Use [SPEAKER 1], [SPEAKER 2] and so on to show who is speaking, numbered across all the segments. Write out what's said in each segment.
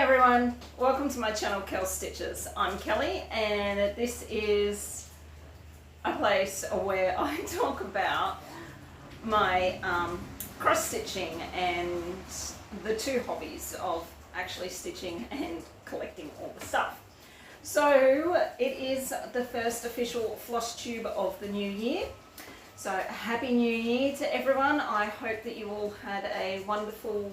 [SPEAKER 1] everyone, welcome to my channel Kel Stitches. I'm Kelly and this is a place where I talk about my cross stitching and the two hobbies of actually stitching and collecting all the stuff. So it is the first official Flosstube of the new year. So happy new year to everyone. I hope that you all had a wonderful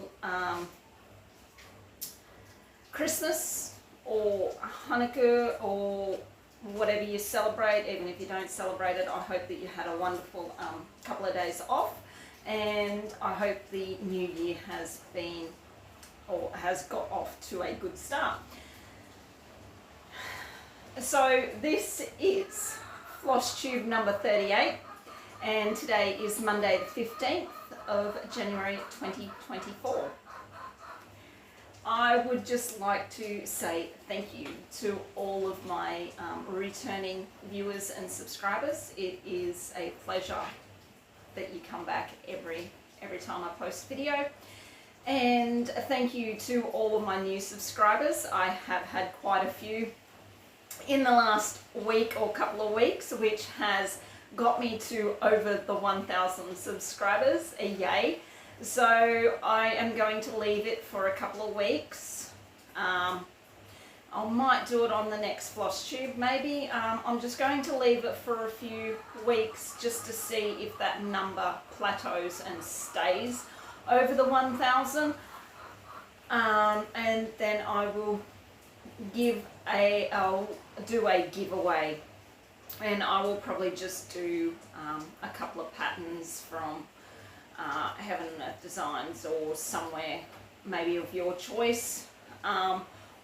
[SPEAKER 1] Christmas or Hanukkah or whatever you celebrate. Even if you don't celebrate it, I hope that you had a wonderful couple of days off, and I hope the new year has been or has got off to a good start. So this is Flosstube number 38, and today is Monday the 15th of January 2024. I would just like to say thank you to all of my returning viewers and subscribers. It is a pleasure that you come back every time I post a video. And thank you to all of my new subscribers. I have had quite a few in the last week or couple of weeks, which has got me to over the 1,000 subscribers. Yay! So I am going to leave it for a couple of weeks. I might do it on the next Flosstube maybe. I'm just going to leave it for a few weeks just to see if that number plateaus and stays over the 1,000. And then I will I'll do a giveaway, and I will probably just do a couple of patterns from Heaven and Earth Designs or somewhere maybe of your choice,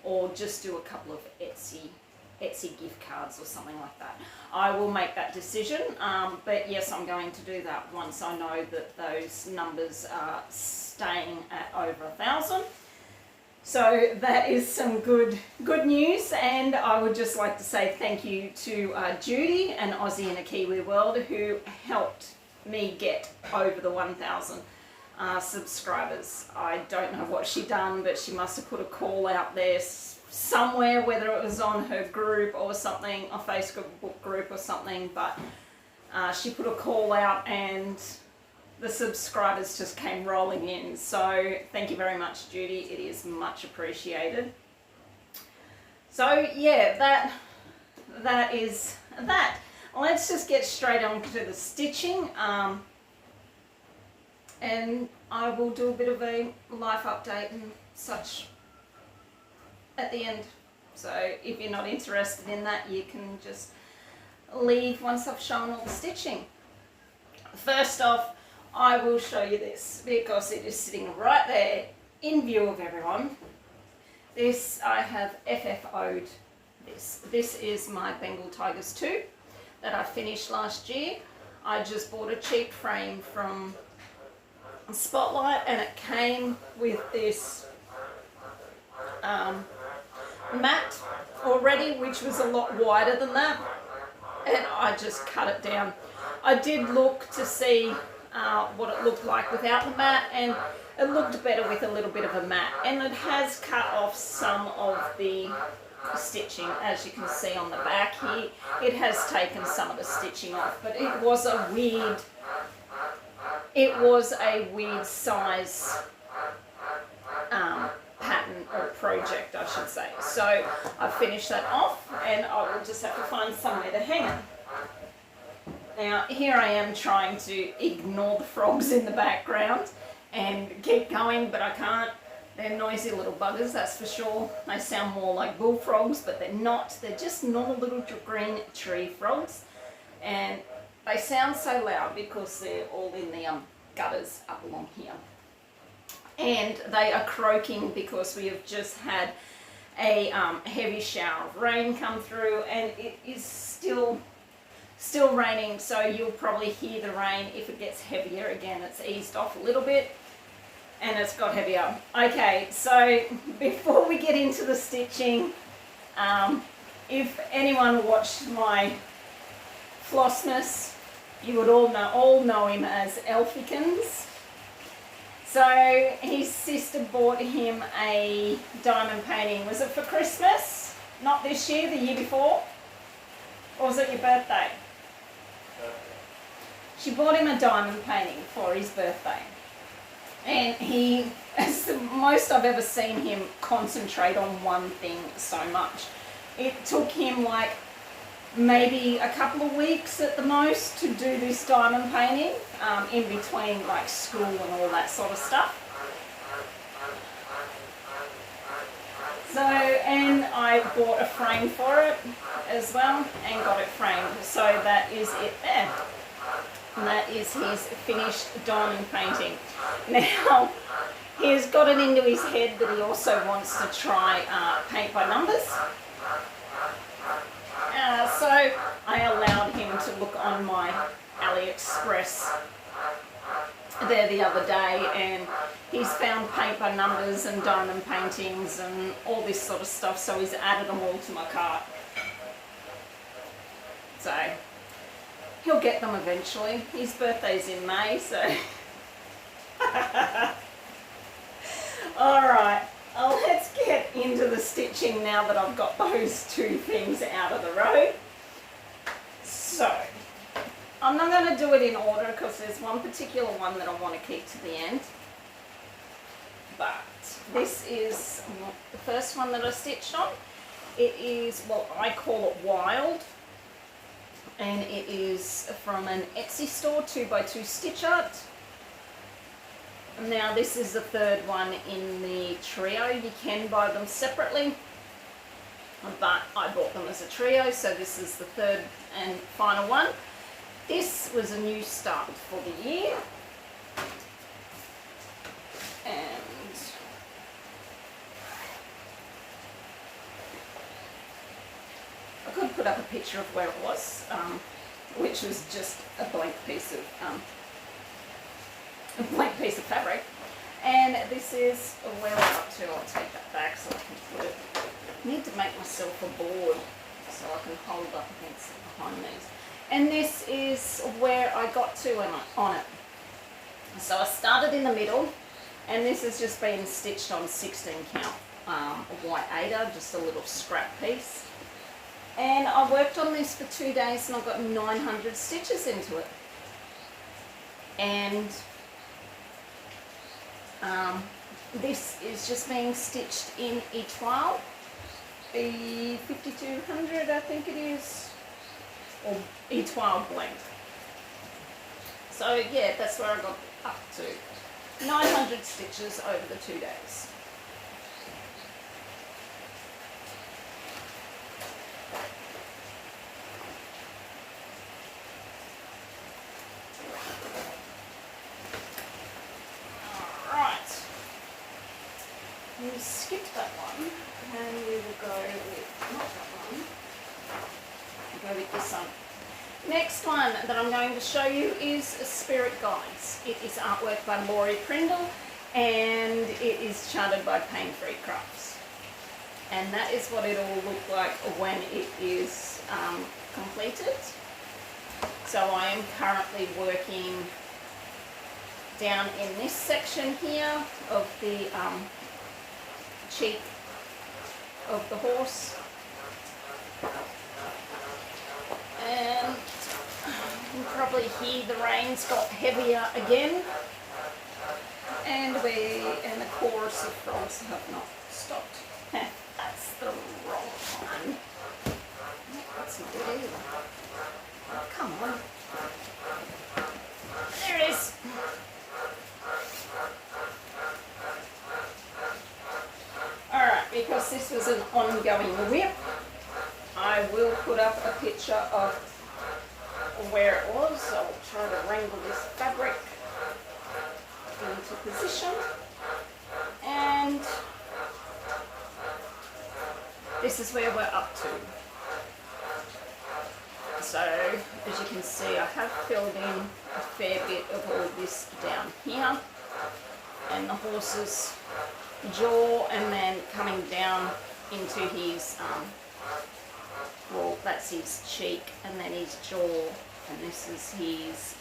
[SPEAKER 1] or just do a couple of Etsy gift cards or something like that. I will make that decision, but yes, I'm going to do that once I know that those numbers are staying at over 1,000. So that is some good news, and I would just like to say thank you to Judy, an Aussie in a Kiwi world, who helped me get over the 1,000 subscribers. I don't know what she done, but she must have put a call out there somewhere, whether it was on her group or something, a Facebook group or something, but she put a call out and the subscribers just came rolling in. So thank you very much, Judy. It is much appreciated. So yeah, that is that. Let's just get straight on to the stitching, and I will do a bit of a life update and such at the end. So if you're not interested in that, you can just leave once I've shown all the stitching. First off, I will show you this because it is sitting right there in view of everyone. This, I have FFO'd this. This is my Bengal Tigers 2 that I finished last year. I just bought a cheap frame from Spotlight, and it came with this mat already, which was a lot wider than that, and I just cut it down. I did look to see what it looked like without the mat, and it looked better with a little bit of a mat, and it has cut off some of the stitching, as you can see on the back here. It has taken some of the stitching off, but it was a weird size pattern or project, I should say. So I finished that off, and I will just have to find somewhere to hang it. Now here I am trying to ignore the frogs in the background and keep going, but I can't. They're noisy little buggers, that's for sure. They sound more like bullfrogs, but they're not. They're just normal little green tree frogs, and they sound so loud because they're all in the gutters up along here. And they are croaking because we have just had a heavy shower of rain come through, and it is still raining, so you'll probably hear the rain if it gets heavier. Again, it's eased off a little bit and it's got heavier. Okay, so before we get into the stitching, if anyone watched my Flossmas, you would all know him as Elfikins. So his sister bought him a diamond painting. Was it for Christmas? Not this year, the year before? Or was it your birthday? She bought him a diamond painting for his birthday. And he, it's the most I've ever seen him concentrate on one thing so much. It took him like maybe a couple of weeks at the most to do this diamond painting, in between like school and all that sort of stuff. So, and I bought a frame for it as well and got it framed. So that is it there. And that is his finished diamond painting. Now, he's got it into his head that he also wants to try paint by numbers. So I allowed him to look on my Aliexpress there the other day, and he's found paint by numbers and diamond paintings and all this sort of stuff, so he's added them all to my cart. So he'll get them eventually. His birthday's in May, so alright, let's get into the stitching now that I've got those two things out of the road. So, I'm not going to do it in order because there's one particular one that I want to keep to the end. But this is the first one that I stitched on. It is, well, I call it Wild. And it is from an Etsy store, 2x2 stitch art. Now this is the third one in the trio. You can buy them separately, but I bought them as a trio, so this is the third and final one. This was a new start for the year. And I could put up a picture of where it was, which was just a blank piece of fabric. And this is where we're up to. I'll take that back so I can put it. I need to make myself a board so I can hold up against it behind these. And this is where I got to on it. So I started in the middle, and this has just been stitched on 16 count white Ada, just a little scrap piece. And I worked on this for 2 days and I got 900 stitches into it. And this is just being stitched in etoile, the 5200 I think it is, or etoile blank. So yeah, that's where I got up to. 900 stitches over the 2 days. We skipped that one, and we will go with, not that one, we'll go with this one. Next one that I'm going to show you is Spirit Guides. It is artwork by Laurie Prindle, and it is charted by Paine Crafts. And that is what it will look like when it is completed. So I am currently working down in this section here of the cheek of the horse, and you can probably hear the rain's got heavier again, and the chorus of frogs have not stopped. That's the wrong one. That's a good either. Oh, come on. There it is. Alright, because this was an ongoing whip, I will put up a picture of where it was. I'll try to wrangle this fabric into position. And this is where we're up to. So, as you can see, I have filled in a fair bit of all this down here. And the horse's jaw, and then coming down into his, well, that's his cheek, and then his jaw, and this is his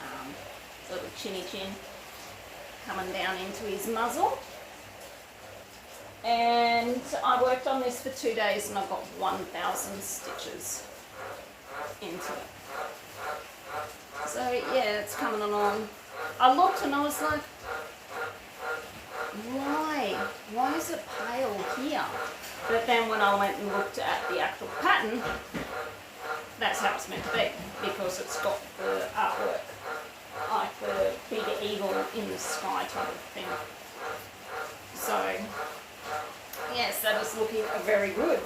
[SPEAKER 1] little chinny chin. coming down into his muzzle. And I worked on this for 2 days and I got 1,000 stitches into it. So yeah, it's coming along. I looked and I was like, why is it pale here? But then when I went and looked at the actual pattern, that's how it's meant to be, because it's got the artwork, like the big eagle in the sky type of thing. So yes, that is looking very good.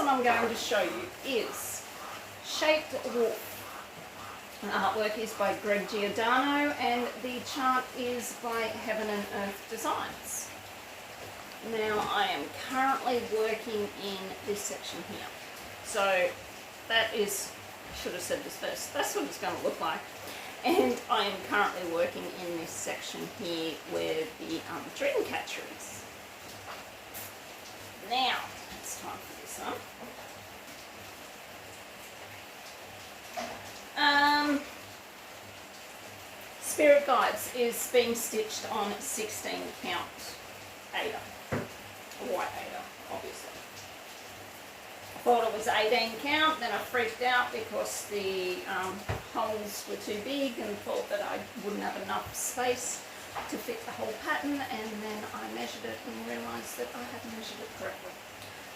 [SPEAKER 1] I'm going to show you is Shaped Wolf. The artwork is by Giordano and the chart is by Heaven and Earth Designs. Now I am currently working in this section here. So that is, I should have said this first, that's what it's going to look like. And I am currently working in this section here where the Dreamcatcher is. Now it's time for this one. Spirit Guides is being stitched on 16 count Ada, white Ada, obviously. I thought it was 18 count, then I freaked out because the holes were too big and thought that I wouldn't have enough space to fit the whole pattern, and then I measured it and realised that I hadn't measured it correctly.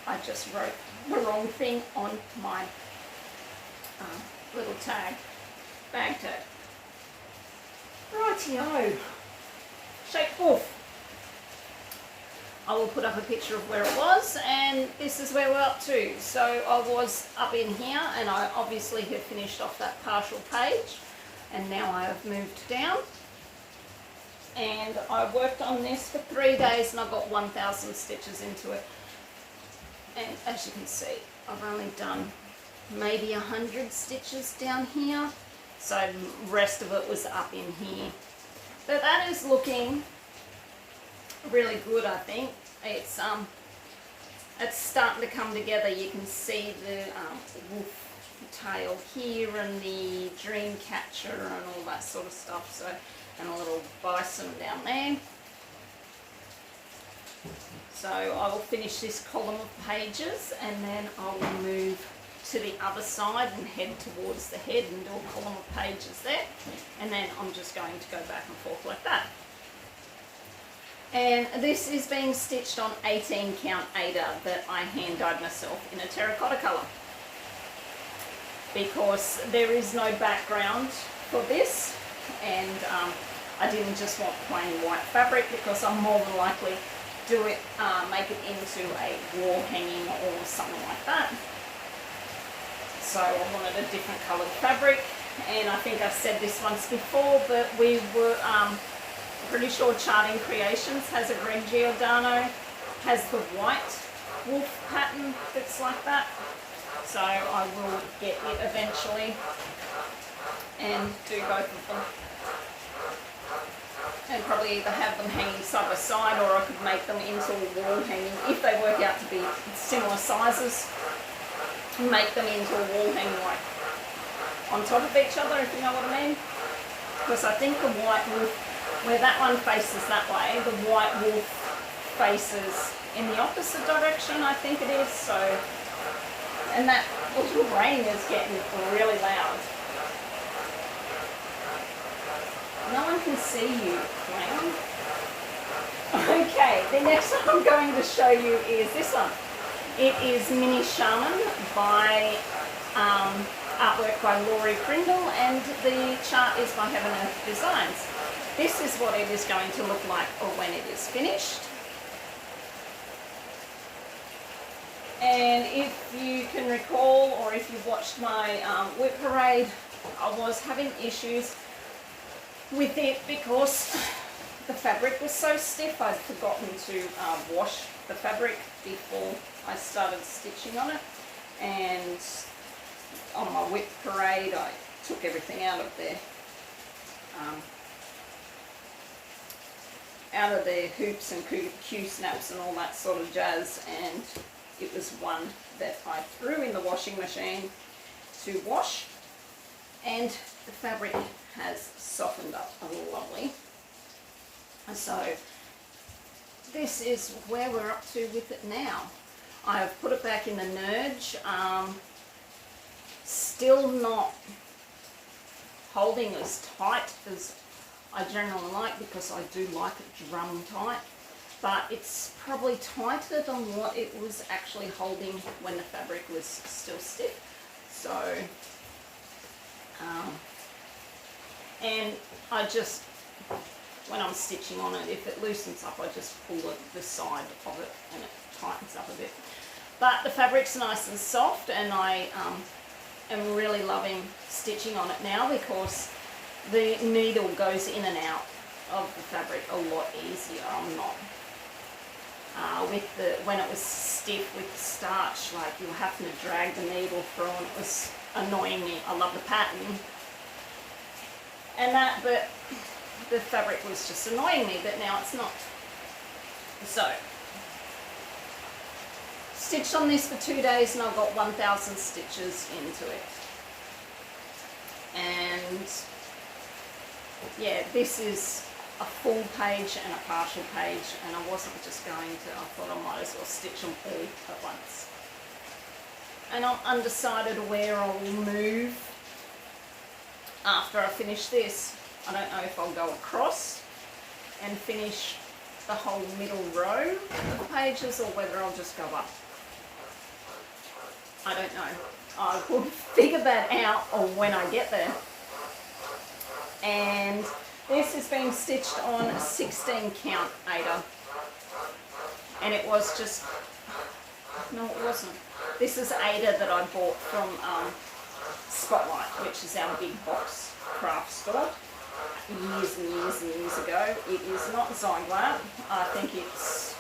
[SPEAKER 1] I just wrote the wrong thing on my little tag, bag tag. Rightio, Shaped Wolf. I will put up a picture of where it was, and this is where we're up to. So I was up in here and I obviously have finished off that partial page, and now I have moved down. And I worked on this for 3 days and I got 1,000 stitches into it. And as you can see, I've only done maybe 100 stitches down here. So the rest of it was up in here. But that is looking really good, I think. It's starting to come together. You can see the wolf tail here and the Dreamcatcher and all that sort of stuff. So, and a little bison down there. So I will finish this column of pages and then I will move to the other side and head towards the head and do a column of pages there, and then I'm just going to go back and forth like that. And this is being stitched on 18 count Ada that I hand dyed myself in a terracotta colour, because there is no background for this, and I didn't just want plain white fabric, because I'm more than likely do it, make it into a wall hanging or something like that. So I wanted a different coloured fabric, and I think I've said this once before, but we were pretty sure Charting Creations has a Giordano, has the white wolf pattern that's like that. So I will get it eventually and do both of them. And probably either have them hanging side by side, or I could make them into a wall hanging if they work out to be similar sizes. Make them into a wall hanging like on top of each other, if you know what I mean. Because I think the white wolf, where that one faces that way, the white wolf faces in the opposite direction, I think it is. So, and that little rain is getting really loud. No one can see you, clown. Okay, the next one I'm going to show you is this one. It is Mini Shaman by artwork by Laurie, Prindle, and the chart is by Heaven and Earth Designs. This is what it is going to look like or when it is finished. And if you can recall, or if you've watched my whip parade, I was having issues with it because the fabric was so stiff. I'd forgotten to wash the fabric before I started stitching on it, and on my whip parade, I took everything out of their hoops and Q-snaps and all that sort of jazz, and it was one that I threw in the washing machine to wash, and the fabric has softened up lovely. So this is where we're up to with it now. I have put it back in the nudge, still not holding as tight as I generally like, because I do like it drum tight, but it's probably tighter than what it was actually holding when the fabric was still stiff. So, and I just, when I'm stitching on it, if it loosens up, I just pull the side of it and it tightens up a bit. But the fabric's nice and soft, and I am really loving stitching on it now, because the needle goes in and out of the fabric a lot easier. I'm not when it was stiff with the starch, like you were having to drag the needle through, and it was annoying me. I love the pattern and that, but the fabric was just annoying me, but now it's not. So, stitched on this for 2 days, and I've got 1,000 stitches into it. And yeah, this is a full page and a partial page, and I wasn't just going to, I thought I might as well stitch them all at once. And I'm undecided where I will move after I finish this. I don't know if I'll go across and finish the whole middle row of pages, or whether I'll just go up. I don't know. I will figure that out when I get there. And this is being stitched on a 16 count Ada, and it was just, no it wasn't, this is Ada that I bought from Spotlight, which is our big box craft store, years and years and years ago. It is not Zyglat, I think it's,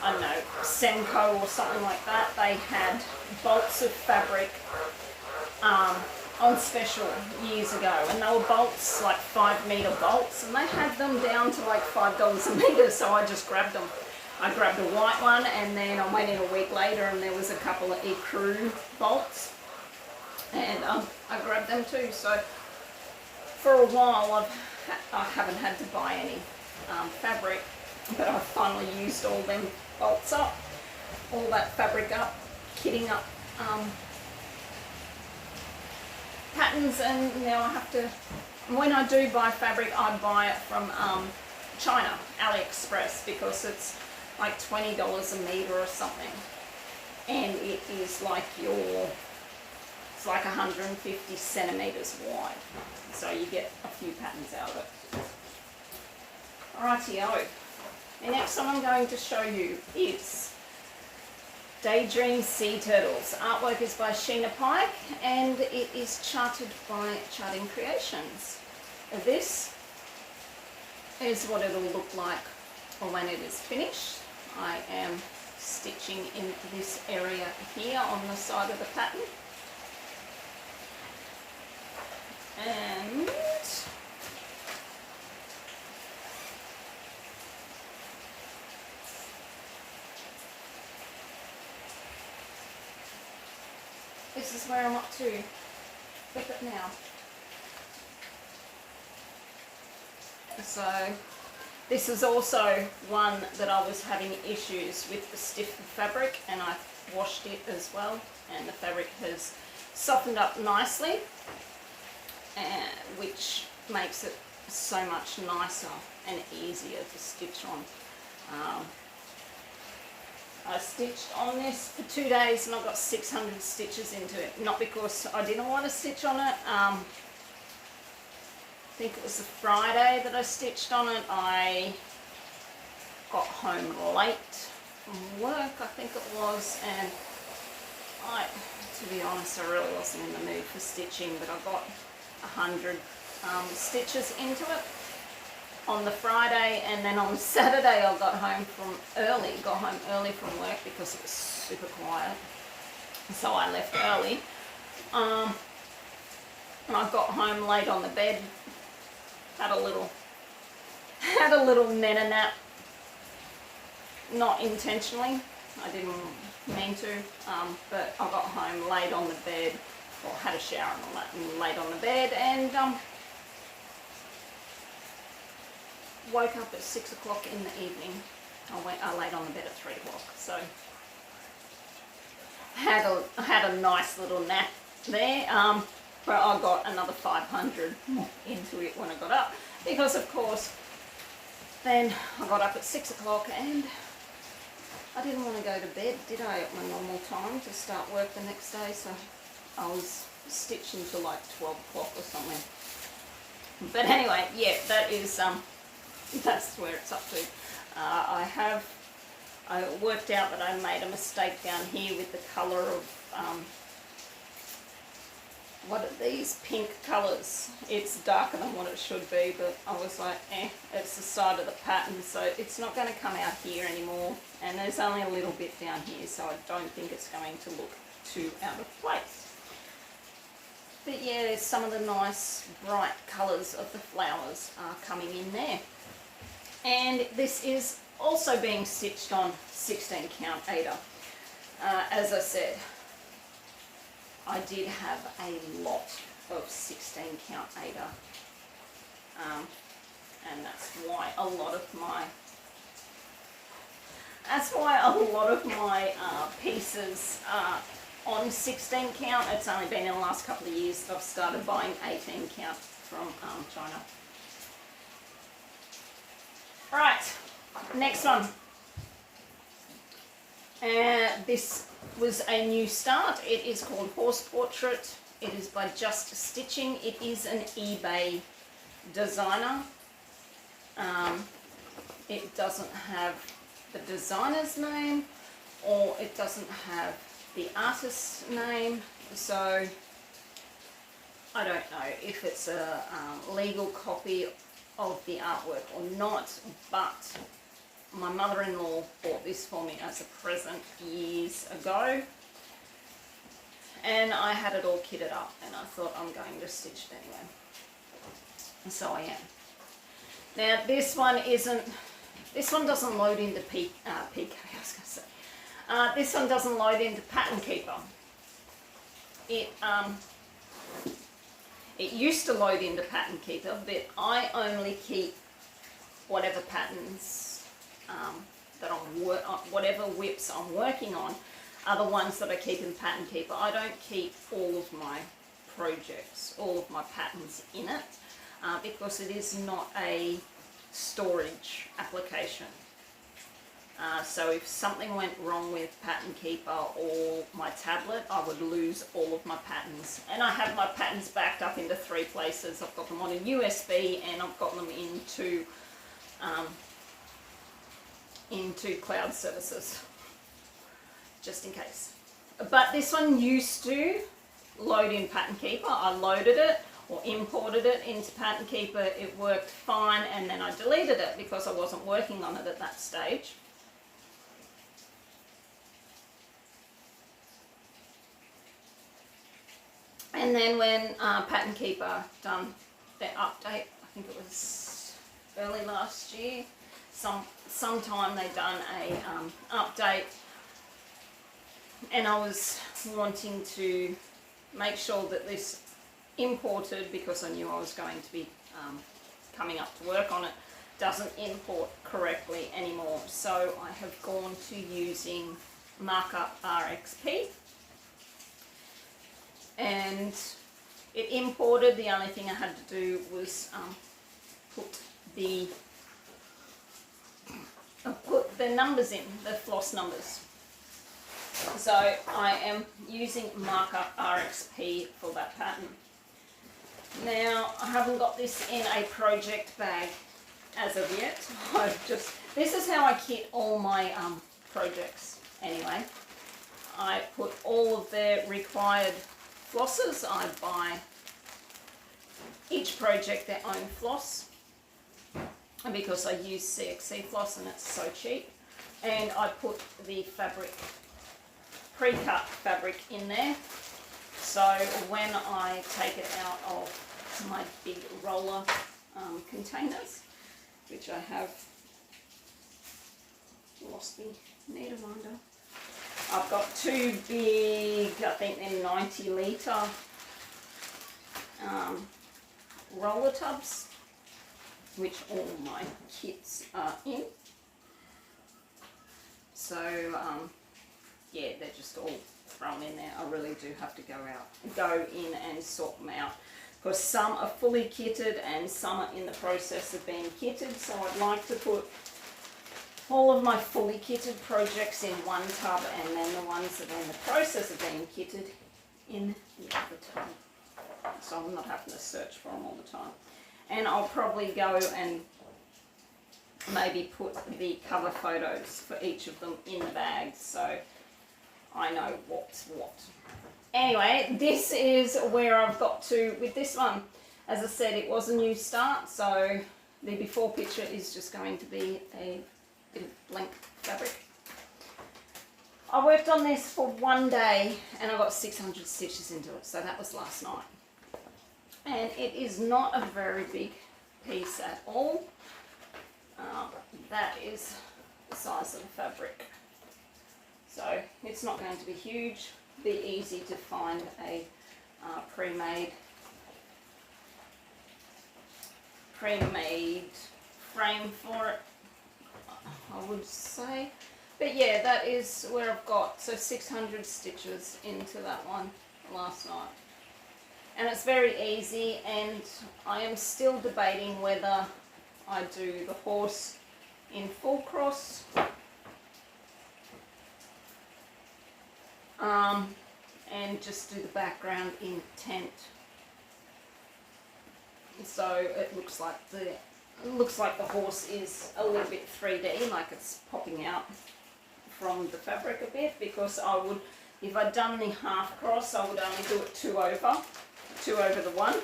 [SPEAKER 1] I don't know, Semco or something like that. They had bolts of fabric on special years ago, and they were bolts, like 5 metre bolts, and they had them down to like $5 a metre, so I just grabbed them. I grabbed a white one, and then I went in a week later and there was a couple of ecru bolts, and I grabbed them too. So for a while I haven't had to buy any fabric, but I finally used all them bolts up, all that fabric up, kitting up patterns, and now I have to, when I do buy fabric, I buy it from China, Aliexpress, because it's like $20 a metre or something, and it is like it's like 150 centimetres wide, so you get a few patterns out of it. Rightio, the next one I'm going to show you is Daydream Sea Turtles. Artwork is by Sheena Pike, and it is charted by Charting Creations. This is what it'll look like when it is finished. I am stitching in this area here on the side of the pattern. And this is where I'm up to with it now. So this is also one that I was having issues with the stiff fabric, and I washed it as well, and the fabric has softened up nicely, which makes it so much nicer and easier to stitch on. I stitched on this for 2 days and I got 600 stitches into it. Not because I didn't want to stitch on it. I think it was the Friday that I stitched on it. I got home late from work, I think it was, and to be honest, I really wasn't in the mood for stitching, but I got 100 stitches into it on the Friday, and then on Saturday I got home early from work because it was super quiet, so I left early, I got home late on the bed, had a little nana nap, not intentionally, I didn't mean to, but I got home late on the bed, or had a shower and all that, and late on the bed, and woke up at 6 o'clock in the evening. I laid on the bed at 3 o'clock, so had a nice little nap there, but I got another 500 into it when I got up, because of course then I got up at 6 o'clock and I didn't want to go to bed, did I, at my normal time to start work the next day, so I was stitching till like 12 o'clock or something. But anyway, yeah, that is that's where it's up to. I worked out that I made a mistake down here with the colour of, what are these pink colours? It's darker than what it should be, but I was like, it's the side of the pattern, so it's not going to come out here anymore, and there's only a little bit down here, so I don't think it's going to look too out of place. But yeah, some of the nice bright colours of the flowers are coming in there. And this is also being stitched on 16 count Aida. As I said, I did have a lot of 16 count Aida, and that's why a lot of my pieces are on 16 count. It's only been in the last couple of years that I've started buying 18 count from China. Right, next one. This was a new start. It is called Horse Portrait. It is by Just Stitching. It is an eBay designer. It doesn't have the designer's name, or it doesn't have the artist's name, so I don't know if it's a legal copy of the artwork or not, but my mother-in-law bought this for me as a present years ago, and I had it all kitted up, and I thought I'm going to stitch it anyway, and so I am. Now this one doesn't load into PK, I was going to say. This one doesn't load into Pattern Keeper. It used to load into Pattern Keeper, but I only keep whatever patterns whatever whips I'm working on are the ones that I keep in Pattern Keeper. I don't keep all of my projects, all of my patterns in it, because it is not a storage application. So if something went wrong with Pattern Keeper or my tablet, I would lose all of my patterns. And I have my patterns backed up into 3 places. I've got them on a USB, and I've got them into cloud services, just in case. But this one used to load in Pattern Keeper. I loaded it or imported it into Pattern Keeper. It worked fine, and then I deleted it because I wasn't working on it at that stage. And then when Pattern Keeper done their update, I think it was early last year, sometime they done a update, and I was wanting to make sure that this imported, because I knew I was going to be coming up to work on it, doesn't import correctly anymore. So I have gone to using Markup RXP. And it imported. The only thing I had to do was put the numbers in, the floss numbers. So I am using Markup RXP for that pattern. Now I haven't got this in a project bag as of yet. This is how I kit all my projects anyway. I put all of the required flosses. I buy each project their own floss, and because I use CXC floss and it's so cheap, and I put the fabric, pre-cut fabric in there. So So when I take it out of my big roller containers, which I have lost the needle minder, I've got two big, I think they're 90 litre roller tubs, which all my kits are in. So yeah, they're just all thrown in there. I really do have to go in and sort them out, because some are fully kitted and some are in the process of being kitted. So I'd like to put all of my fully kitted projects in one tub, and then the ones that are in the process of being kitted in the other tub, so I'm not having to search for them all the time. And I'll probably go and maybe put the cover photos for each of them in the bag, so I know what's what. Anyway, this is where I've got to with this one. As I said, it was a new start, so the before picture is just going to be a bit of blank fabric. I worked on this for one day and I got 600 stitches into it, so that was last night. And it is not a very big piece at all. That is the size of the fabric. So it's not going to be huge. Be easy to find a pre-made frame for it, I would say. But yeah, that is where I've got, so 600 stitches into that one last night. And it's very easy, and I am still debating whether I do the horse in full cross and just do the background in tent. So it looks like the horse is a little bit 3D, like it's popping out from the fabric a bit, because I would, if I'd done the half cross, I would only do it two over the one.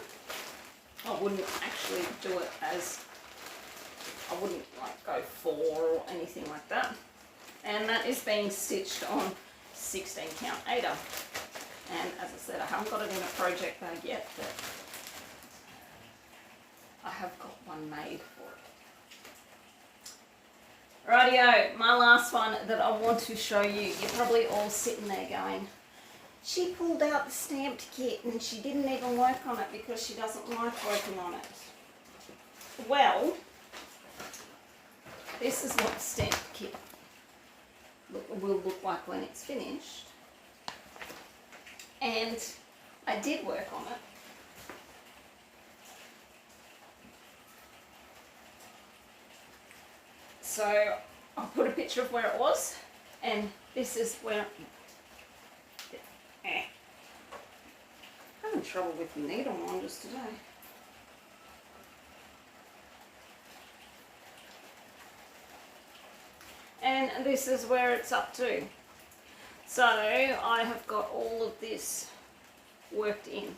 [SPEAKER 1] I wouldn't actually do it as, I wouldn't like go 4 or anything like that. And that is being stitched on 16 count aider. And as I said, I haven't got it in a project bag yet, but I have got one made for it. Rightio, my last one that I want to show you. You're probably all sitting there going, she pulled out the stamped kit and she didn't even work on it because she doesn't like working on it. Well, this is what the stamped kit will look like when it's finished. And I did work on it. So I'll put a picture of where it was, and this is where I'm having trouble with the needle minders today. And this is where it's up to. So I have got all of this worked in.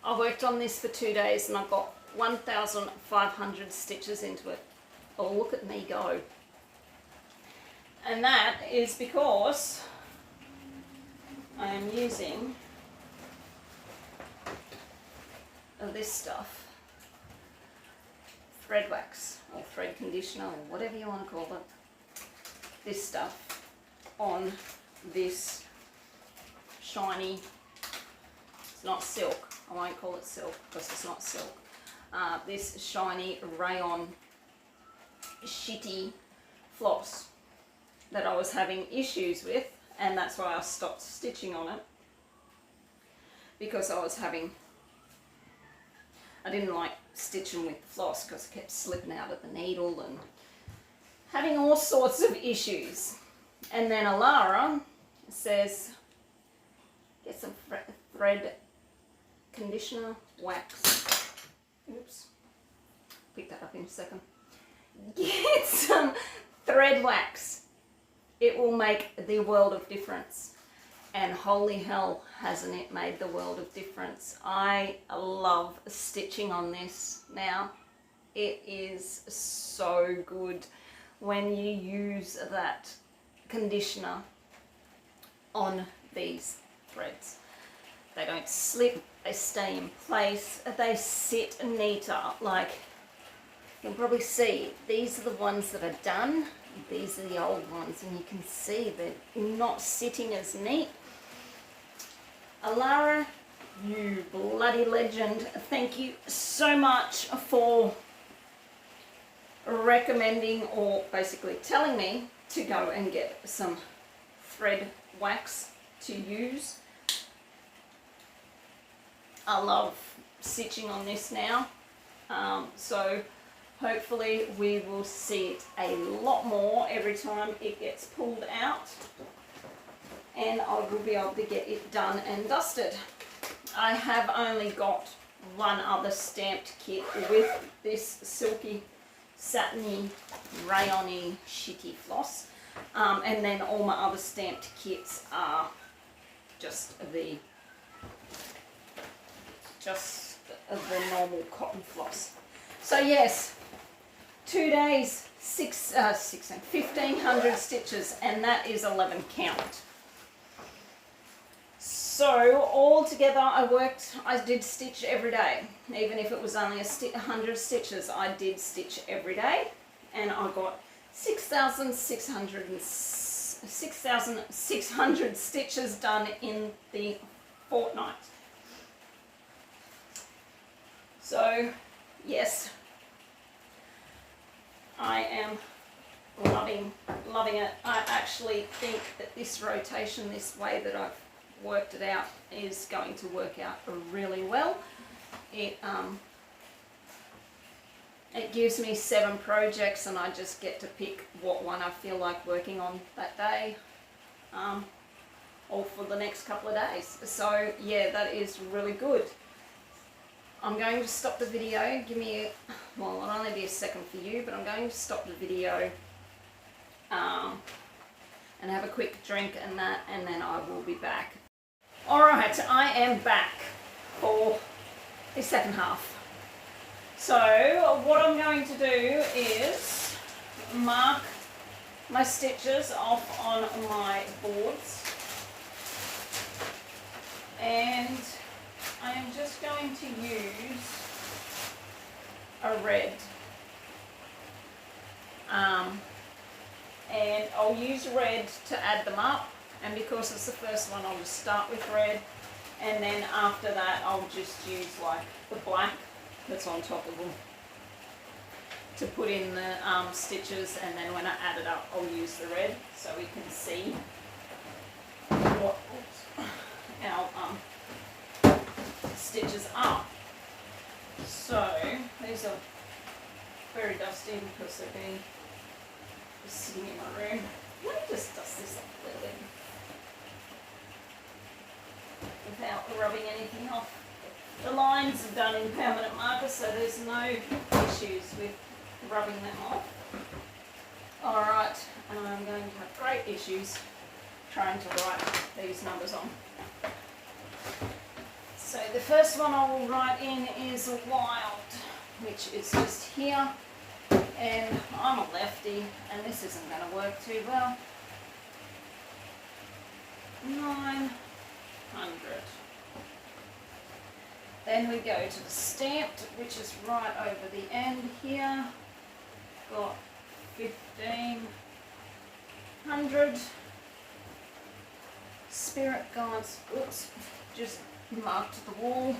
[SPEAKER 1] I worked on this for 2 days and I got 1,500 stitches into it. Oh, look at me go. And that is because I am using this stuff, thread wax or thread conditioner or whatever you want to call it. This stuff on this shiny, it's not silk, I won't call it silk because it's not silk, this shiny rayon shitty floss that I was having issues with, and that's why I stopped stitching on it, because I didn't like stitching with the floss because it kept slipping out of the needle and having all sorts of issues. And then Alara says, get some thread conditioner wax. Oops, pick that up in a second. Get some thread wax. It will make the world of difference. And holy hell, hasn't it made the world of difference. I love stitching on this now. It is so good when you use that conditioner on these threads. they don't slip, they stay in place, they sit neater. Like, you can probably see, these are the ones that are done, these are the old ones, and you can see they're not sitting as neat. Alara, you bloody legend, thank you so much for recommending, or basically telling me to go and get some thread wax to use. I love stitching on this now, so hopefully we will see it a lot more every time it gets pulled out, and I will be able to get it done and dusted. I have only got one other stamped kit with this silky, satiny, rayon-y, shitty floss, and then all my other stamped kits are just the normal cotton floss. So yes, 2 days, 1,500 stitches, and that is 11 count. So all together I did stitch every day. Even if it was only 100 stitches, I did stitch every day, and I got 6,600 stitches done in the fortnight. So yes, I am loving it. I actually think that this rotation, this way that I've worked it out, is going to work out really well. It gives me 7 projects, and I just get to pick what one I feel like working on that day, or for the next couple of days. So yeah, that is really good. I'm going to stop the video. Give me, well, it'll only be a second for you, but I'm going to stop the video and have a quick drink and that, and then I will be back. Alright, I am back for the second half. So what I'm going to do is mark my stitches off on my boards, and I am just going to use a red, and I'll use red to add them up, and because it's the first one I'll just start with red, and then after that I'll just use like the black that's on top of them to put in the stitches, and then when I add it up I'll use the red so we can see what our stitches are. So these are very dusty because they've been just sitting in my room. Let me just dust this up a little bit without rubbing anything off. The lines are done in permanent marker, so there's no issues with rubbing them off. Alright, and I'm going to have great issues trying to write these numbers on. So the first one I will write in is wild, which is just here, and I'm a lefty and this isn't going to work too well. 900. Then we go to the stamped, which is right over the end here. Got 1,500. Spirit guides, oops, just marked the wall.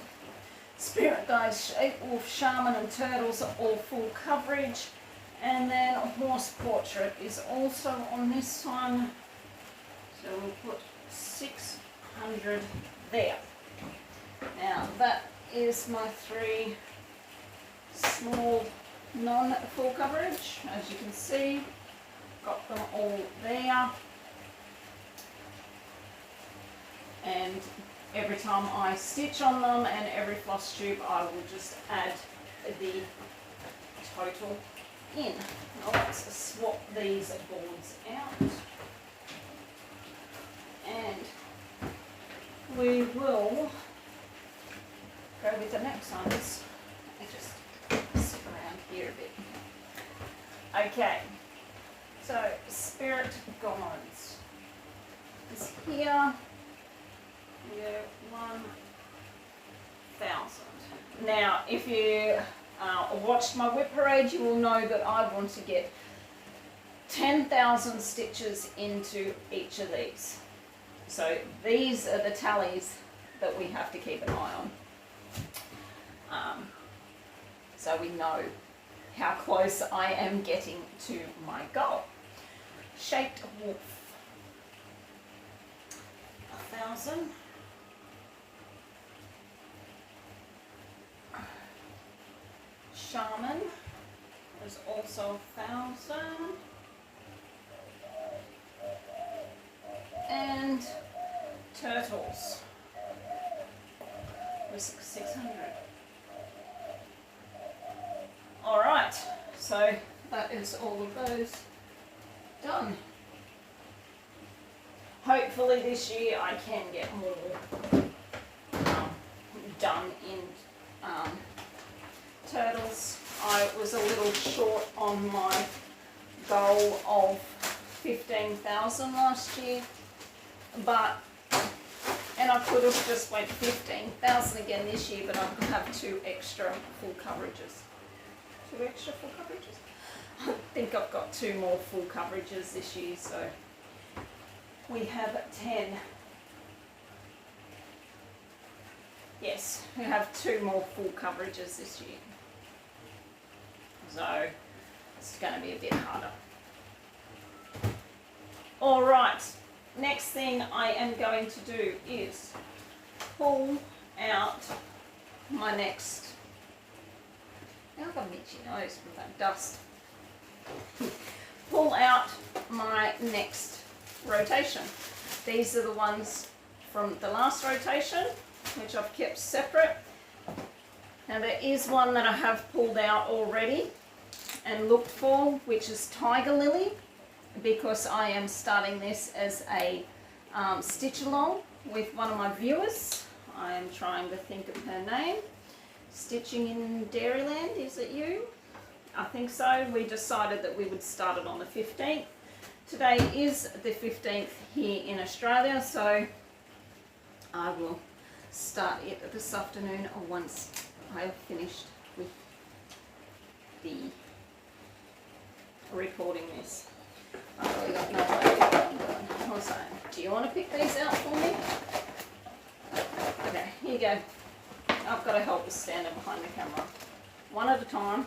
[SPEAKER 1] Spirit guides, shape wolf, shaman and turtles are all full coverage. And then a horse portrait is also on this one. So we'll put 600 there. Now that is my 3 small non-full coverage. As you can see, got them all there. And every time I stitch on them and every floss tube, I will just add the total in. Now let's swap these boards out, and we will go with the next ones. Let me just sit around here a bit. Okay, so spirit guides is here. We go 1, Now, if you watched my whip parade, you will know that I want to get 10,000 stitches into each of these. So these are the tallies that we have to keep an eye on. So we know how close I am getting to my goal. Shaped wolf, 1,000. Shaman is also 1,000. And turtles was 600. All right, so that is all of those done. Hopefully this year I can get more done in turtles. I was a little short on my goal of 15,000 last year, and I could have just went 15,000 again this year, but I have 2 extra full coverages. 2 extra full coverages? I think I've got 2 more full coverages this year, so we have 10. Yes, we have 2 more full coverages this year. So it's going to be a bit harder. All right, next thing I am going to do is pull out my next, now I've got an itchy nose from that dust. Pull out my next rotation. These are the ones from the last rotation, which I've kept separate. Now there is one that I have pulled out already and looked for, which is Tiger Lily, because I am starting this as a stitch along with one of my viewers. I am trying to think of her name. Stitching in Dairyland, is it you? I think so. We decided that we would start it on the 15th. Today is the 15th here in Australia, so I will start it this afternoon once I have finished with the recording this. I've really got no idea what I'm doing. I was saying, do you want to pick these out for me? Okay, here you go. I've got to help with standing behind the camera. One at a time.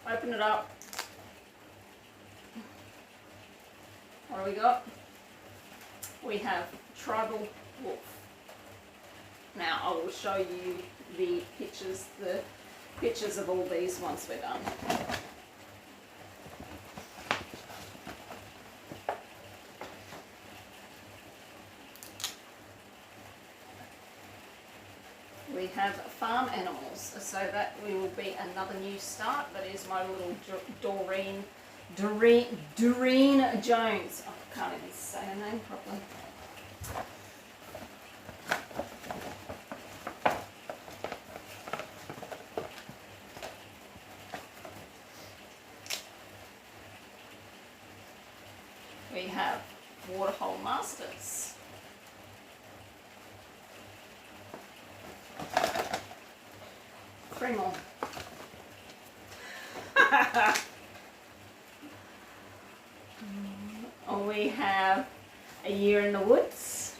[SPEAKER 1] Open it up. What do we got? We have Tribal Wolf. Now I will show you the pictures of all these once we're done. We have farm animals, so that will be another new start. That is my little Doreen Jones. I can't even say her name properly. We have Waterhole Masters. Prindle. We have A Year in the Woods.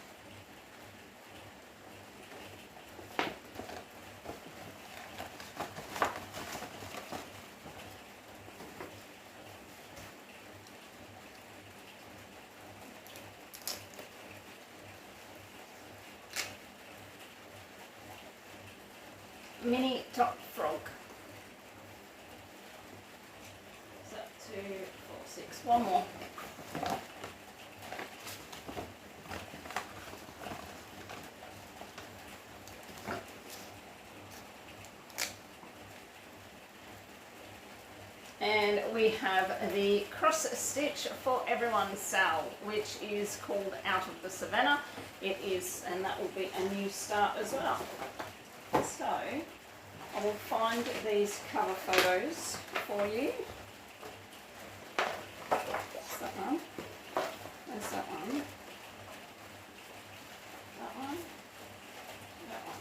[SPEAKER 1] Mini Top Frog. Is that 2, 4, 6? One more. And we have the cross stitch for everyone's sale, which is called Out of the Savannah. It is, and that will be a new start as well. So I will find these cover photos for you. That's that one. There's that one. That one. That one.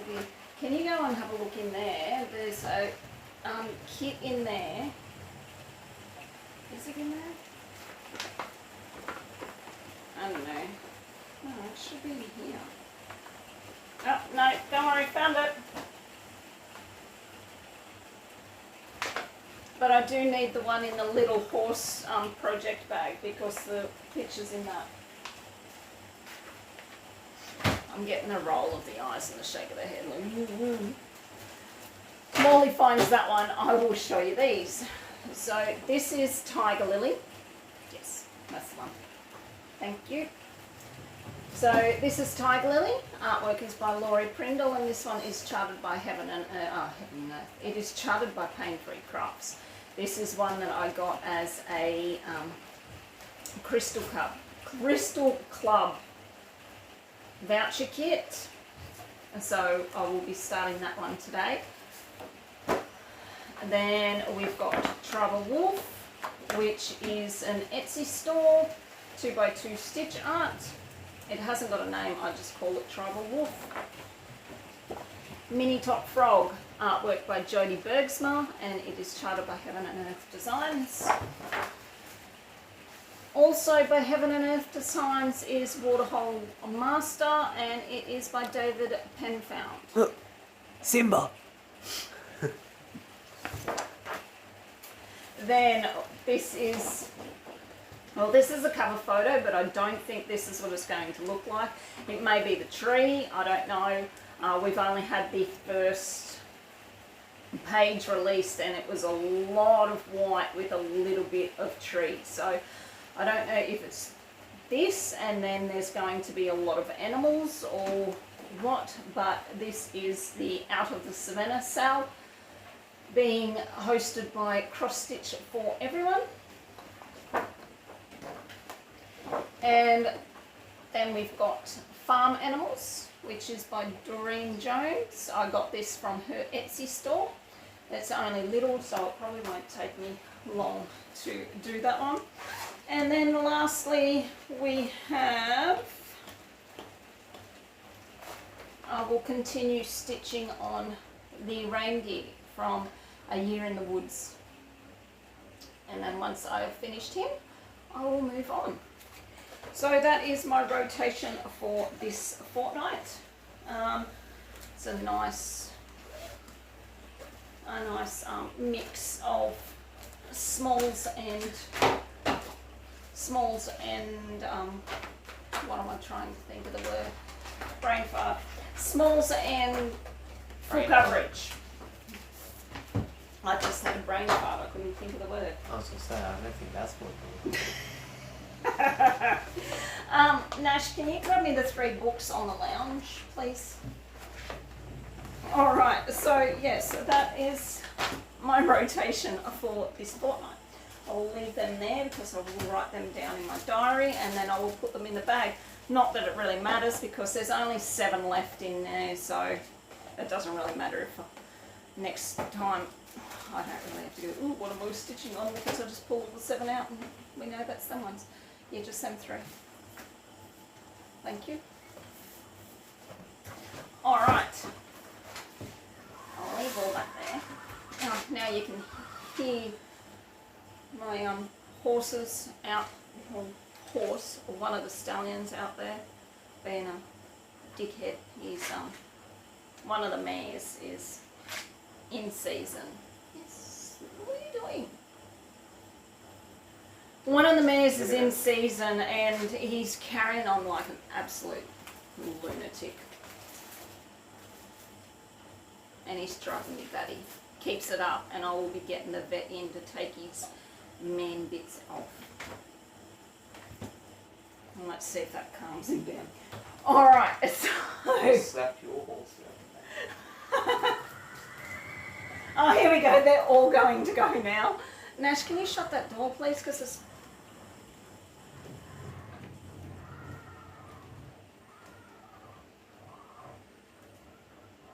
[SPEAKER 1] maybe. Can you go and have a look in there? There's a kit in there. Is it in there? I don't know. No, it should be in here. Oh, no, don't worry, found it. But I do need the one in the little horse project bag because the picture's in that. I'm getting a roll of the eyes and the shake of the head. Molly finds that one, I will show you these. So this is Tiger Lily. Yes, that's the one. Thank you. So this is Tiger Lily. Artwork is by Laurie, Prindle, and this one is charted by Heaven and Earth. It is charted by Paine Crafts. This is one that I got as a Crystal Club voucher kit. And so I will be starting that one today. And then we've got Trouble Wolf, which is an Etsy store, 2x2 stitch art. It hasn't got a name, I just call it Trouble Wolf. Mini Top Frog, artwork by Jodie Bergsma, and it is charted by Heaven and Earth Designs. Also by Heaven and Earth Designs is Waterhole Master, and it is by David Penfound.
[SPEAKER 2] Simba!
[SPEAKER 1] Then this is, well, this is a cover photo, but I don't think this is what it's going to look like. It may be the tree, I don't know. We've only had the first page released and it was a lot of white with a little bit of tree. So I don't know if it's this and then there's going to be a lot of animals or what, but this is the Out of the Savannah sale being hosted by Cross Stitch for Everyone. And then we've got Farm Animals, which is by Doreen Jones. I got this from her Etsy store. It's only little, so it probably won't take me long to do that one. And then lastly, we have, I will continue stitching on the reindeer from A Year in the Woods. And then once I have finished him, I will move on. So that is my rotation for this fortnight. It's a nice mix of smalls and what am I trying to think of the word? Brain fart. Smalls and full coverage. I just had a brain fart. I couldn't think of the word.
[SPEAKER 2] I was going to say, I don't think that's what
[SPEAKER 1] Nash, can you grab me the 3 books on the lounge, please? Alright, so yes, that is my rotation for this fortnight. I will leave them there because I will write them down in my diary and then I will put them in the bag. Not that it really matters because there's only 7 left in there, so it doesn't really matter if next time I don't really have to go, ooh, what am I stitching on, because I just pull all the 7 out and we know that's them ones. Yeah, just them 3. Thank you. Alright. I'll leave all that there. Now you can hear my horses out, or horse, or one of the stallions out there being a dickhead. He's, one of the mares is in season. Yes, what are you doing? One of the mares is in season and he's carrying on like an absolute lunatic. And he's driving me batty. Keeps it up and I will be getting the vet in to take his man bits off. And let's see if that calms him down. Alright, so...
[SPEAKER 2] I slapped your horse the other day.
[SPEAKER 1] Oh, here we go. They're all going to go now. Nash, can you shut that door, please? Because it's...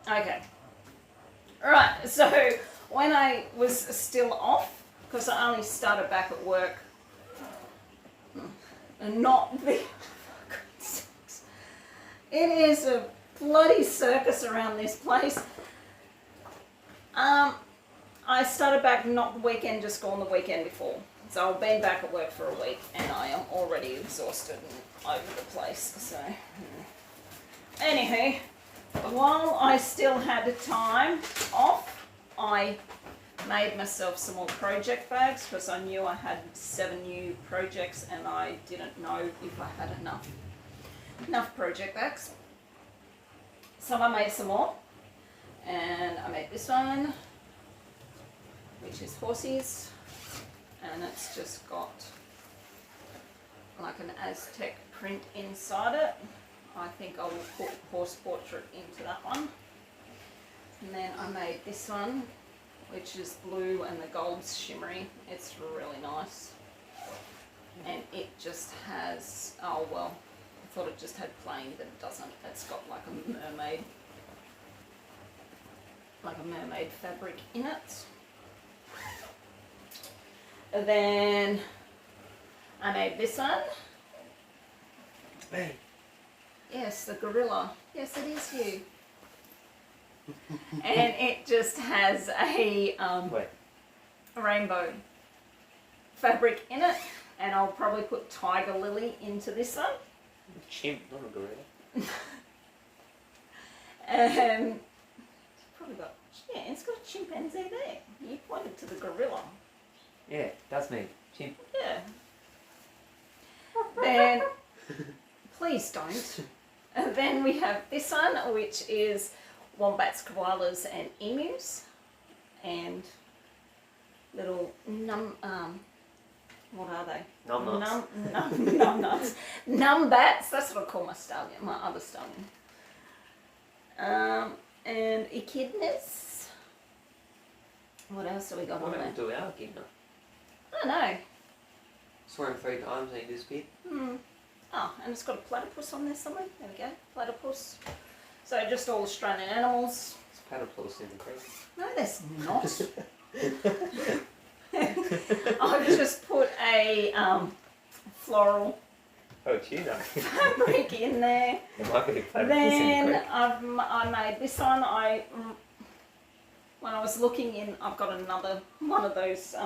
[SPEAKER 1] Okay. Right, so when I was still off, because I only started back at work, and not the... It is a bloody circus around this place. I started back not the weekend, just gone the weekend before. So I've been back at work for a week and I am already exhausted and over the place. So, anywho, while I still had time off, I made myself some more project bags because I knew I had 7 new projects and I didn't know if I had enough project bags. So I made some more, and I made this one, which is horses, and it's just got like an Aztec print inside it. I think I will put horse portrait into that one. And then I made this one, which is blue and the gold's shimmery. It's really nice. And it just has, oh well, I thought it just had plain, but it doesn't. It's got like a mermaid fabric in it. And then I made this one.
[SPEAKER 3] Hey.
[SPEAKER 1] Yes, the gorilla. Yes, it is you. And it just has a rainbow fabric in it, and I'll probably put tiger lily into this one.
[SPEAKER 3] Chimp, not a gorilla.
[SPEAKER 1] And it's probably got, yeah, it's got a chimpanzee there. You pointed to the gorilla.
[SPEAKER 3] Yeah, that's me. Chimp.
[SPEAKER 1] Yeah. Then, please don't. And then we have this one, which is wombats, koalas, and emus, and little what are they?
[SPEAKER 3] Numbnuts.
[SPEAKER 1] Numbnuts. Numbats. That's what I call my stallion, my other stallion. And echidnas. What else do we got on
[SPEAKER 3] What
[SPEAKER 1] there?
[SPEAKER 3] happened to our echidna?
[SPEAKER 1] I don't know.
[SPEAKER 3] Swam 3 times and he disappeared.
[SPEAKER 1] Oh, and it's got a platypus on there somewhere. There we go, platypus. So just all Australian animals.
[SPEAKER 3] It's platypus in the creek.
[SPEAKER 1] No, there's not. I've just put a floral
[SPEAKER 3] Oh, Sheena.
[SPEAKER 1] fabric in there.
[SPEAKER 3] There might be a platypus in the
[SPEAKER 1] Then
[SPEAKER 3] creek.
[SPEAKER 1] I made this one. When I was looking in, I've got another one of those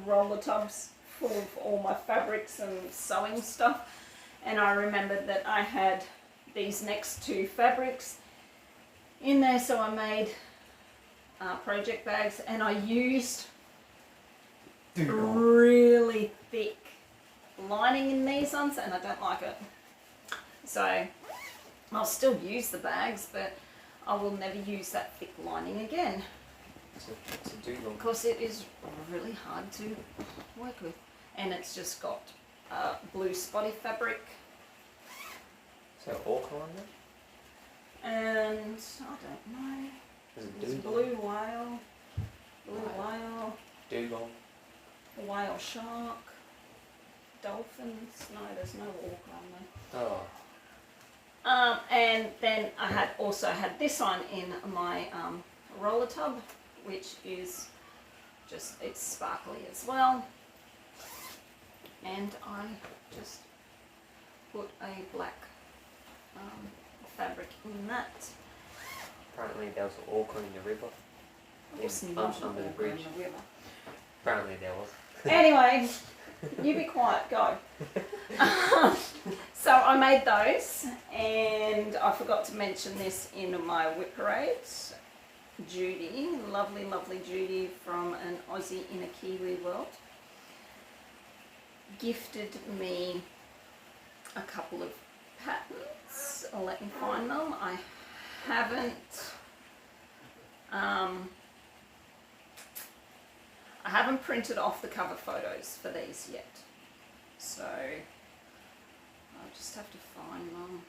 [SPEAKER 1] roller tubs full of all my fabrics and sewing stuff. And I remembered that I had these next 2 fabrics in there, so I made project bags, and I used really thick lining in these ones, and I don't like it. So I'll still use the bags, but I will never use that thick lining again.
[SPEAKER 3] It's a doodle.
[SPEAKER 1] Because it is really hard to work with. And it's just got blue spotty fabric.
[SPEAKER 3] So all colour there?
[SPEAKER 1] And I don't know.
[SPEAKER 3] There's a
[SPEAKER 1] There's
[SPEAKER 3] doodle.
[SPEAKER 1] blue whale,
[SPEAKER 3] Doodle.
[SPEAKER 1] whale shark, dolphins. No, there's no orca on there.
[SPEAKER 3] Oh.
[SPEAKER 1] And then I also had this one in my roller tub, which is just, it's sparkly as well. And I just put a black fabric in that.
[SPEAKER 3] Apparently there was an orca in the river.
[SPEAKER 1] It's
[SPEAKER 3] Yeah,
[SPEAKER 1] not
[SPEAKER 3] bunched
[SPEAKER 1] an
[SPEAKER 3] under the
[SPEAKER 1] orca in
[SPEAKER 3] bridge.
[SPEAKER 1] the river.
[SPEAKER 3] Apparently there was.
[SPEAKER 1] Anyway, you be quiet, go. So I made those, and I forgot to mention this in my whip parades. Judy, lovely, lovely Judy from an Aussie in a Kiwi world, gifted me a couple of patterns. Let me find them. I haven't printed off the cover photos for these yet, so I'll just have to find them.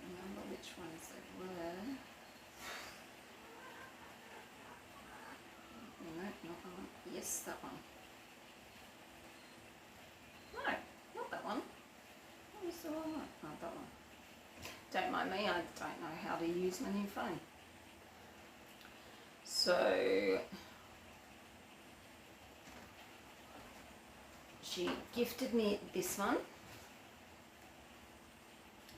[SPEAKER 1] Remember which ones they were. No, not that one. Yes, that one. No, not that one. What was the one? Oh, that one. Don't mind me, I don't know how to use my new phone. So she gifted me this one,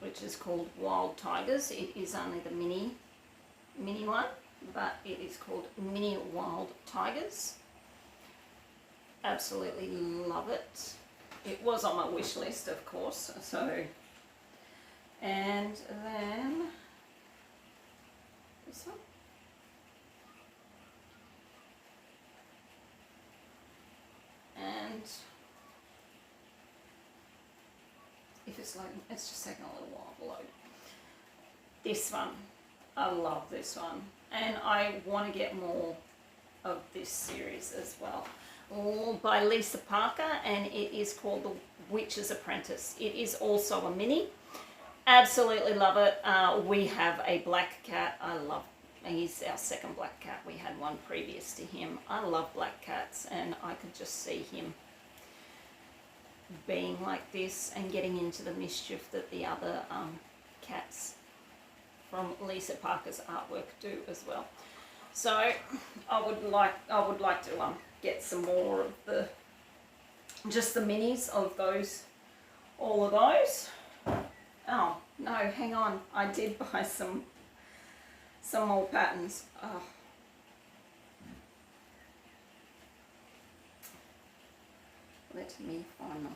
[SPEAKER 1] which is called Wild Tigers. It is only the mini one, but it is called Mini Wild Tigers. Absolutely love it. It was on my wish list, of course, so. And then this one. And if it's loading, it's just taking a little while to load. This one, I love this one, and I want to get more of this series as well. All by Lisa Parker, and it is called The Witch's Apprentice. It is also a mini. Absolutely love it. We have a black cat. I love. He's our second black cat. We had one previous to him. I love black cats, and I could just see him being like this and getting into the mischief that the other cats from Lisa Parker's artwork do as well. So I would like to get some more of the just the minis of those, all of those. Oh no, hang on! I did buy some more patterns. Oh. Let me find them.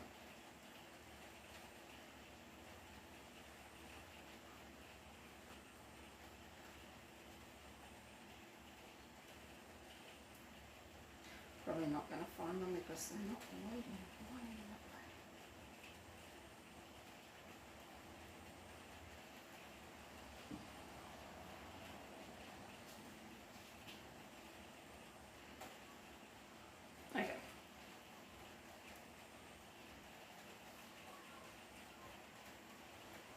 [SPEAKER 1] Probably not going to find them because they're not loading. Why are they not loading? Okay.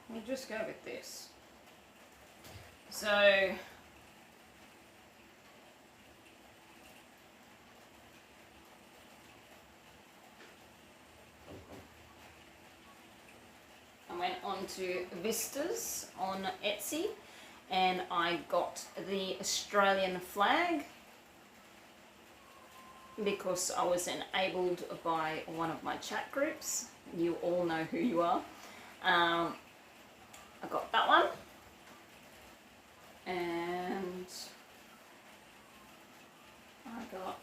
[SPEAKER 1] We'll just go with this. So I went on to Vistas on Etsy and I got the Australian flag because I was enabled by one of my chat groups. You all know who you are. I got that one, and I got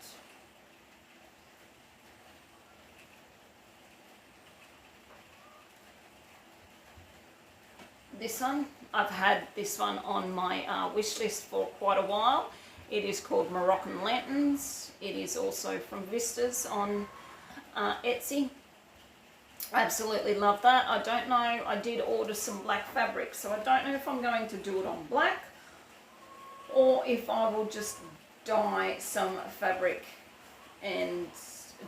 [SPEAKER 1] this one. I've had this one on my wish list for quite a while. It is called Moroccan Lanterns. It is also from Vistas on Etsy. Absolutely love that. I don't know, I did order some black fabric, so I don't know if I'm going to do it on black or if I will just dye some fabric and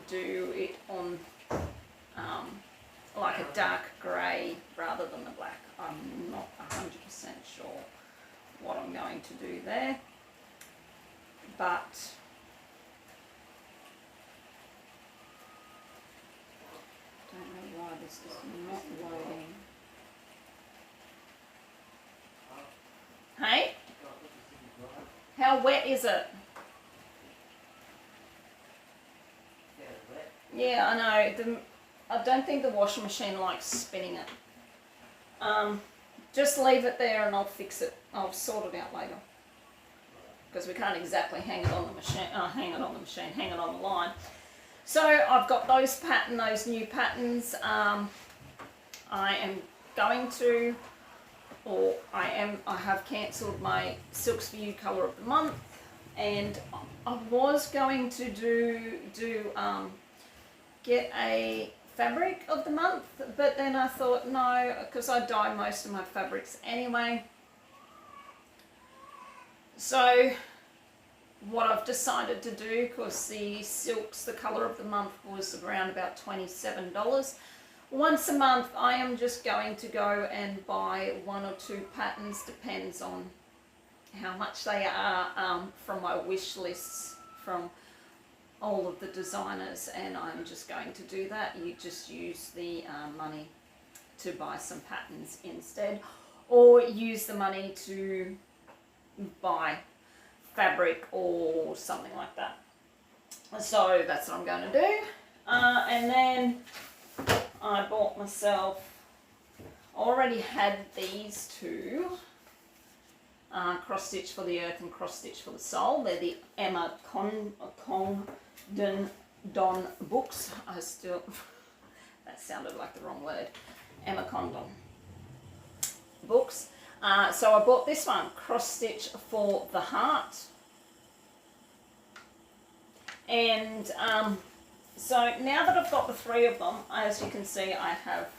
[SPEAKER 1] do it on like a dark grey rather than the black. I'm not 100% sure what I'm going to do there, but I don't know why this is not loading. Hey? How wet is it? Yeah, I know. I don't think the washing machine likes spinning it. Just leave it there and I'll fix it. I'll sort it out later. Because we can't exactly hang it on the machine, hang it on the line. So I've got those new patterns. I am going to, or I have cancelled my Silks For You colour of the month, and I was going to get a fabric of the month, but then I thought no, because I dye most of my fabrics anyway. So what I've decided to do, because the silks, the colour of the month was around about $27. Once a month I am just going to go and buy 1 or 2 patterns, depends on how much they are, from my wish lists from all of the designers, and I'm just going to do that. You just use the money to buy some patterns instead, or use the money to buy fabric or something like that. So that's what I'm going to do. And then I bought myself, already had these two. Cross stitch for the earth and cross stitch for the soul. They're the Emma Condon books. I still, that sounded like the wrong word. Emma Condon books. So I bought this one, cross stitch for the heart. And so now that I've got the three of them, as you can see, I have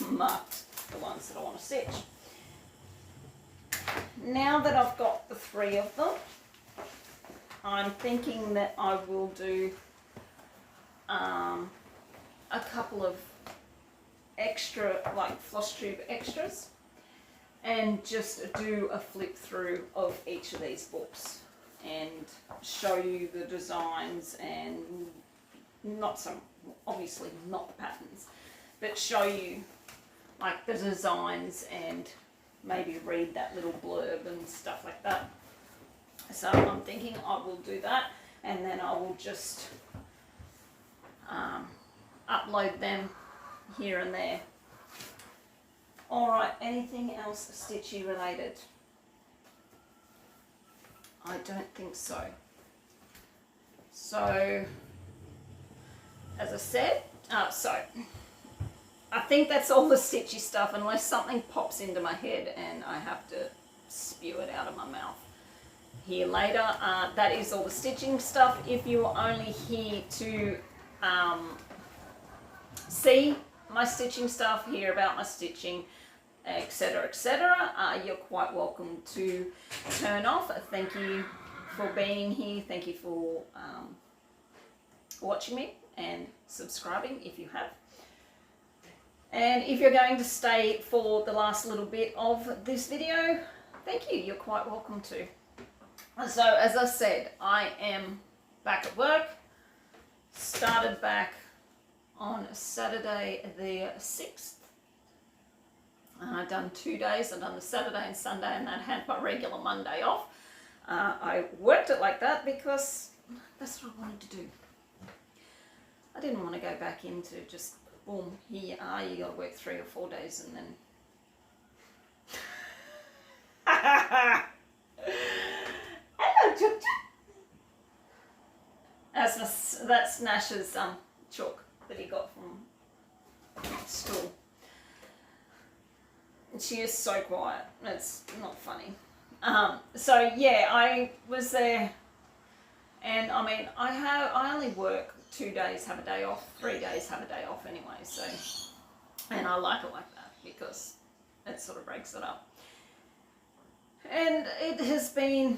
[SPEAKER 1] marked the ones that I want to stitch. Now that I've got the three of them, I'm thinking that I will do a couple of extra, like Flosstube extras, and just do a flip through of each of these books and show you the designs, and not so, obviously not the patterns, but show you like the designs and maybe read that little blurb and stuff like that. So I'm thinking I will do that, and then I will just upload them here and there. Alright, anything else stitchy related? I don't think so. So, as I said, I think that's all the stitchy stuff, unless something pops into my head and I have to spew it out of my mouth here later. That is all the stitching stuff. If you are only here to see my stitching stuff, hear about my stitching, etc., you're quite welcome to turn off. Thank you for being here. Thank you for watching me and subscribing if you have. And if you're going to stay for the last little bit of this video, thank you, you're quite welcome to. So as I said, I am back at work, started back on Saturday the 6th. I've done 2 days, I've done the Saturday and Sunday, and then had my regular Monday off. I worked it like that because that's what I wanted to do. I didn't want to go back into just, boom, here you are, you got to work 3 or 4 days and then... Hello, Chuk Chuk. That's Nash's chalk that he got from school. She is so quiet, it's not funny. So yeah, I was there, and I mean, I only work 2 days, have a day off, 3 days, have a day off anyway, so, and I like it like that because it sort of breaks it up. And it has been,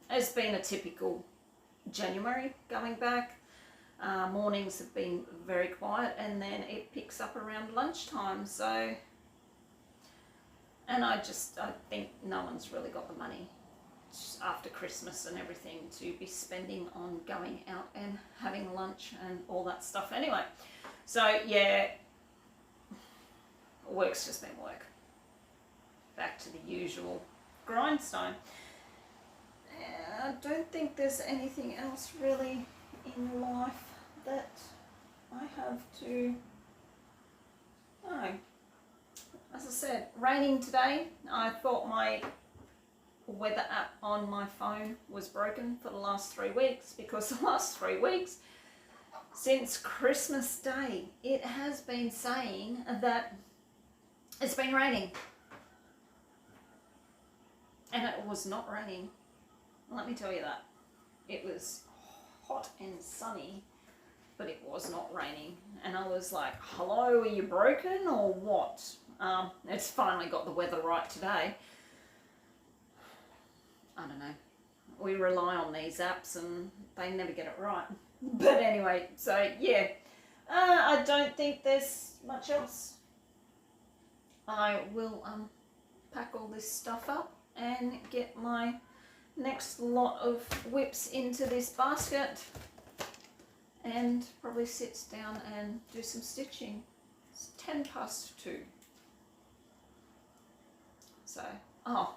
[SPEAKER 1] it's been a typical January going back. Mornings have been very quiet, and then it picks up around lunchtime, so, and I think no one's really got the money after Christmas and everything to be spending on going out and having lunch and all that stuff anyway. So yeah, work's just been work. Back to the usual grindstone. I don't think there's anything else really in life that I have to... No. As I said, raining today. I thought my weather app on my phone was broken for the last 3 weeks, because the last 3 weeks since Christmas Day it has been saying that it's been raining, and it was not raining, let me tell you that. It was hot and sunny, but it was not raining, and I was like, hello, are you broken or what? It's finally got the weather right today. I don't know. We rely on these apps and they never get it right. But anyway, so yeah, I don't think there's much else. I will pack all this stuff up and get my next lot of whips into this basket and probably sit down and do some stitching. It's 2:10. So, oh,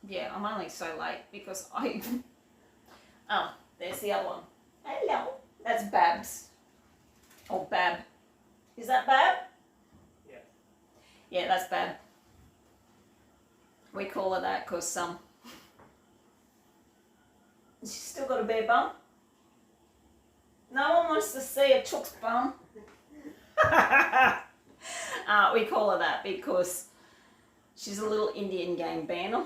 [SPEAKER 1] yeah, I'm only so late because oh, there's the other one. Hello. That's Babs. Or Bab. Is that Bab? Yeah, that's bad. We call her that because she's still got a bare bum. No one wants to see a chook's bum. We call her that because she's a little Indian game banner,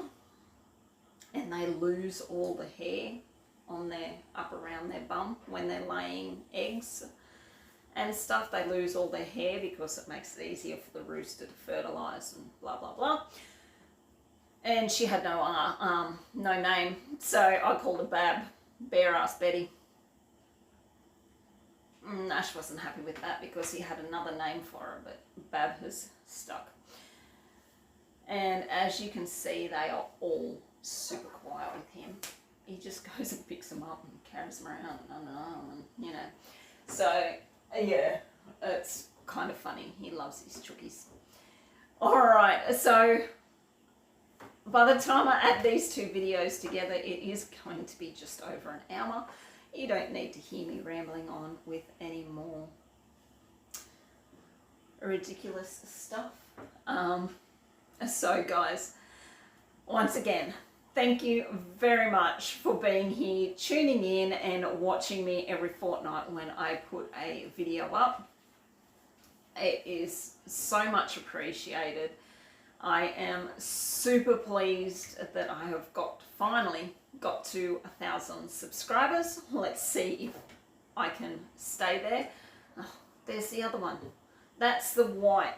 [SPEAKER 1] and they lose all the hair on their up around their bum when they're laying eggs and stuff. They lose all their hair because it makes it easier for the rooster to fertilise and blah blah blah. And she had no name, so I called her Bab, bare ass Betty. Ash wasn't happy with that because he had another name for her, but Bab has stuck. And as you can see, they are all super quiet with him. He just goes and picks them up and carries them around and you know. So yeah, it's kind of funny. He loves his chookies. All right, so by the time I add these two videos together, it is going to be just over an hour. You don't need to hear me rambling on with any more ridiculous stuff. So guys, once again, thank you very much for being here, tuning in and watching me every fortnight when I put a video up. It is so much appreciated. I am super pleased that I have finally got to 1,000 subscribers. Let's see if I can stay there. Oh, there's the other one. That's the white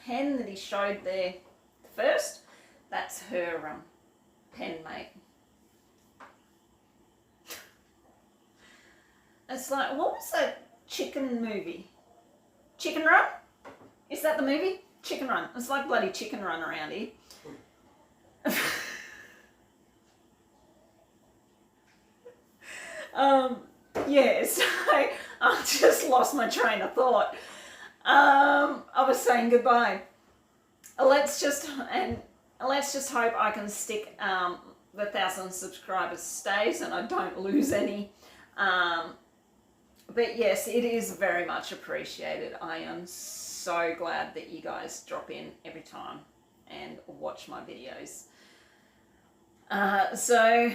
[SPEAKER 1] hen that he showed there first. That's her pen mate. It's like, what was that chicken movie? Chicken Run? Is that the movie? Chicken Run. It's like bloody Chicken Run around here. Yes, I just lost my train of thought. I was saying goodbye. Let's just hope I can stick the 1,000 subscribers stays and I don't lose any. But yes, it is very much appreciated. I am so glad that you guys drop in every time and watch my videos. So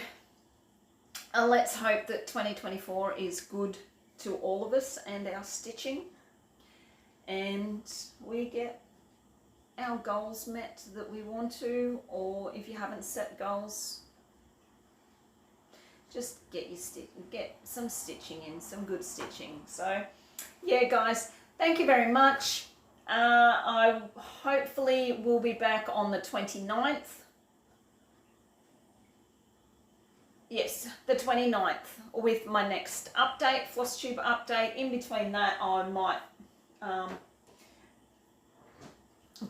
[SPEAKER 1] let's hope that 2024 is good to all of us and our stitching, and we get our goals met that we want to, or if you haven't set goals, just get some stitching in, some good stitching. So yeah guys, thank you very much. I hopefully will be back on the 29th. Yes, the 29th with my next update, Flosstube update. In between that, I might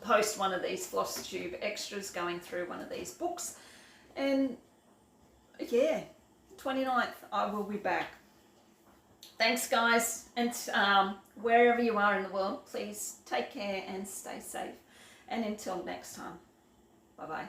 [SPEAKER 1] post one of these Flosstube extras going through one of these books. And yeah, 29th, I will be back. Thanks guys, and wherever you are in the world, please take care and stay safe. And until next time, bye-bye.